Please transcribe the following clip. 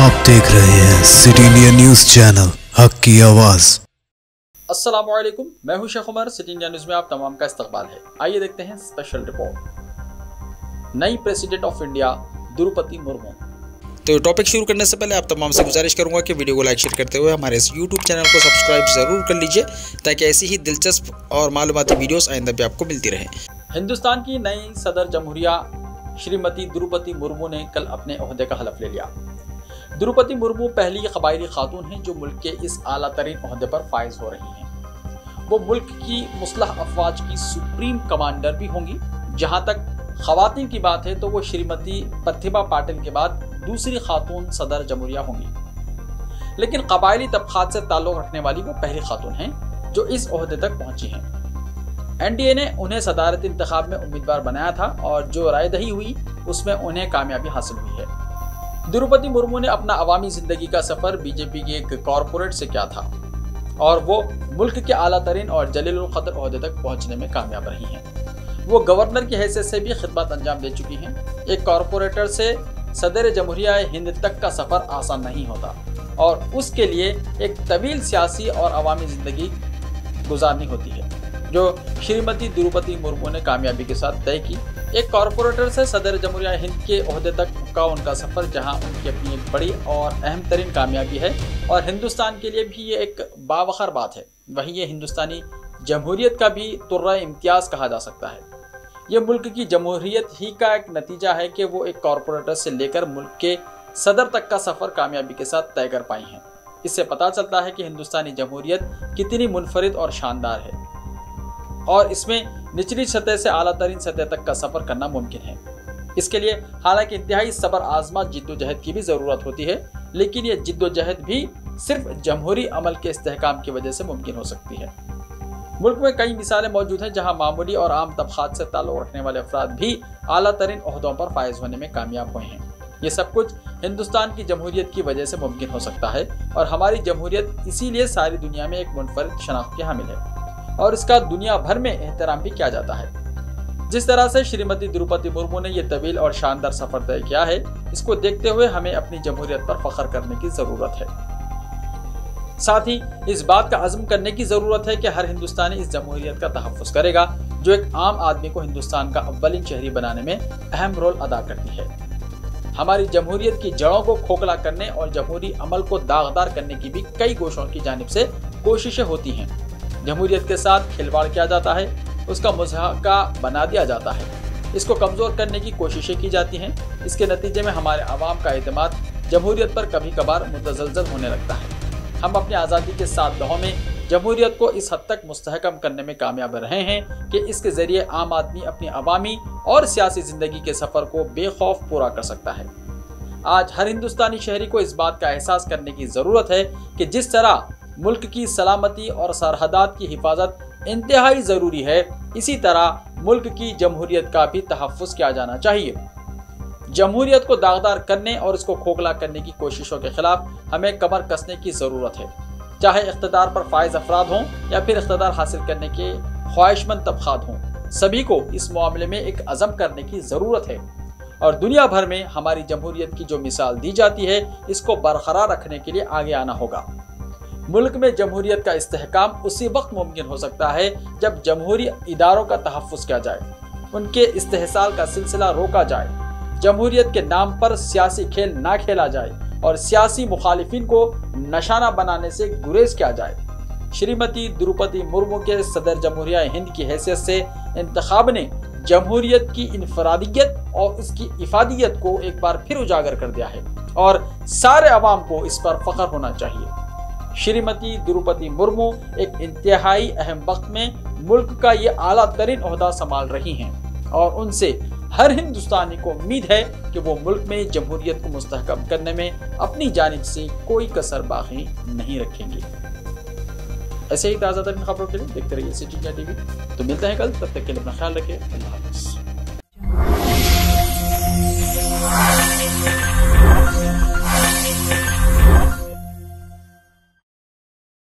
आप देख रहे हैं सिटी इंडिया न्यूज चैनल, हक की आवाज। अस्सलामुअलैकुम, मैं हूं Sheikh Umar. City India news में आप तमाम का इस्तकबाल है। आइए देखते हैं स्पेशल रिपोर्ट। नई president of India Droupadi Murmu. तो टॉपिक शुरू करने से पहले आप तमाम से गुजारिश करूंगा कि वीडियो को लाइक शेयर करते हुए हमारे इस यूट्यूब चैनल को सब्सक्राइब ज़रूर कर लीजिए, ताकि ऐसी ही दिलचस्प और मालूमाती वीडियोस आइंदा भी आपको मिलती रहे। हिंदुस्तान की नई सदर जमहूरिया श्रीमती द्रौपदी मुर्मू ने कल अपने ओहदे का हलफ ले लिया। द्रौपदी मुर्मू पहली कबायली खातून हैं जो मुल्क के इस आला तरीन ओहदे पर फाइज हो रही हैं। वो मुल्क की मुस्लह अफवाज की सुप्रीम कमांडर भी होंगी। जहां तक खवातीन की बात है तो वो श्रीमती प्रतिभा पाटिल के बाद दूसरी खातून सदर जमहूरिया होंगी। लेकिन कबायली तबकात से ताल्लुक रखने वाली वो पहली खातून हैं जो इस ओहदे तक पहुंची हैं। एनडीए ने उन्हें सदारती इंतखाब में उम्मीदवार बनाया था और जो रायदही हुई उसमें उन्हें कामयाबी हासिल हुई है। द्रौपदी मुर्मू ने अपना अवामी जिंदगी का सफर बीजेपी के एक कॉरपोरेट से किया था और वो मुल्क के आला तरीन और जलीलुल क़द्र ओहदे तक पहुंचने में कामयाब रही हैं। वो गवर्नर की हैसियत से भी खिदमत अंजाम दे चुकी हैं। एक कॉरपोरेटर से सदर जमहूरिया हिंद तक का सफर आसान नहीं होता और उसके लिए एक तवील सियासी और अवामी जिंदगी गुजारनी होती है, जो श्रीमती द्रौपदी मुर्मू ने कामयाबी के साथ तय की। एक कॉरपोरेटर से सदर जमहूरिया हिंद के ओहदे तक का उनका सफ़र, जहां उनकी अपनी एक बड़ी और अहम तरीन कामयाबी है और हिंदुस्तान के लिए भी ये एक बावखर बात है। वहीं ये हिंदुस्तानी जमहूरियत का भी तुर्रा इम्तियाज कहा जा सकता है। ये मुल्क की जमहूरियत ही का एक नतीजा है कि वो एक कॉरपोरेटर से लेकर मुल्क के सदर तक का सफ़र कामयाबी के साथ तय कर पाई हैं। इससे पता चलता है कि हिंदुस्तानी जमहूरियत कितनी मुनफरिद और शानदार है और इसमें निचली सतह से आला तरीन सतह तक का सफर करना मुमकिन है। इसके लिए हालांकि इंतहाई सब्र आजमा जिद्दोजहद की भी ज़रूरत होती है, लेकिन ये जिद्दोजहद भी सिर्फ जमहूरी अमल के इस्तेहकाम की वजह से मुमकिन हो सकती है। मुल्क में कई मिसालें मौजूद हैं जहां मामूली और आम तबकात से ताल्लुक़ रखने वाले अफराद भी आला तरीन ओहदों पर फायज होने में कामयाब हुए हैं। ये सब कुछ हिंदुस्तान की जमहूरियत की वजह से मुमकिन हो सकता है और हमारी जमहूरियत इसीलिए सारी दुनिया में एक मुनफरिद शनाख्त की हामिल है और इसका दुनिया भर में एहतराम भी किया जाता है। जिस तरह से श्रीमती द्रौपदी मुर्मू ने यह तवील और शानदार सफर तय किया है, इसको देखते हुए हमें अपनी जमहूरियत पर फख्र करने की जरूरत है। साथ ही इस बात का अज़्म करने की जरूरत है कि हर हिंदुस्तानी इस जमहूरियत का तहफ़्फ़ुज़ करेगा, जो एक आम आदमी को हिंदुस्तान का अव्वलिन शहरी बनाने में अहम रोल अदा करती है। हमारी जमहूरियत की जड़ों को खोखला करने और जमहूरी अमल को दागदार करने की भी कई गोशों की जानिब से कोशिशें होती हैं। जमहूरियत के साथ खिलवाड़ किया जाता है, उसका मुज़ाहका बना दिया जाता है, इसको कमज़ोर करने की कोशिशें की जाती हैं। इसके नतीजे में हमारे आवाम का एतमाद जमहूरियत पर कभी कभार मुतज़लज़ल होने लगता है। हम अपनी आज़ादी के 7 दहों में जमहूरियत को इस हद तक मुस्तहकम करने में कामयाब रहे हैं कि इसके ज़रिए आम आदमी अपनी अवामी और सियासी ज़िंदगी के सफ़र को बेखौफ पूरा कर सकता है। आज हर हिंदुस्तानी शहरी को इस बात का एहसास करने की ज़रूरत है कि जिस तरह मुल्क की सलामती और सरहदात की हिफाजत इंतहाई ज़रूरी है, इसी तरह मुल्क की जमहूरियत का भी तहफ़्फ़ुज़ किया जाना चाहिए। जमहूरियत को दागदार करने और इसको खोखला करने की कोशिशों के खिलाफ हमें कमर कसने की ज़रूरत है। चाहे इख्तिदार पर फायज अफराद हों या फिर इख्तिदार हासिल करने के ख्वाहिशमंद तबकात हों, सभी को इस मामले में एक अज़म करने की ज़रूरत है और दुनिया भर में हमारी जमहूरियत की जो मिसाल दी जाती है, इसको बरकरार रखने के लिए आगे आना होगा। मुल्क में जमहूरियत का इस्तेहकाम उसी वक्त मुमकिन हो सकता है जब जमहूरी इदारों का तहफ़्फ़ुज़ किया जाए, उनके इस्तेहसाल का सिलसिला रोका जाए, जमहूरियत के नाम पर सियासी खेल ना खेला जाए और सियासी मुखालिफिन को निशाना बनाने से गुरेज किया जाए। श्रीमती द्रौपदी मुर्मू के सदर जमहूरिया हिंद की हैसियत से इंतखाब ने जमहूरियत की इनफरादियत और उसकी इफादियत को एक बार फिर उजागर कर दिया है और सारे अवाम को इस पर फख्र होना चाहिए। श्रीमती द्रौपदी मुर्मू एक इंतहाई अहम वक्त में मुल्क का ये आला तरीन ओहदा संभाल रही हैं और उनसे हर हिंदुस्तानी को उम्मीद है कि वो मुल्क में जमहूरियत को मुस्तहकम करने में अपनी जानिब से कोई कसर बाकी नहीं रखेंगे। ऐसे ही ताज़ा तरीन खबरों के लिए देखते रहिए सिटी इंडिया टीवी। तो मिलते हैं कल, तब तक के लिए अपना ख्याल रखिए। अल्लाह हाफ़िज़।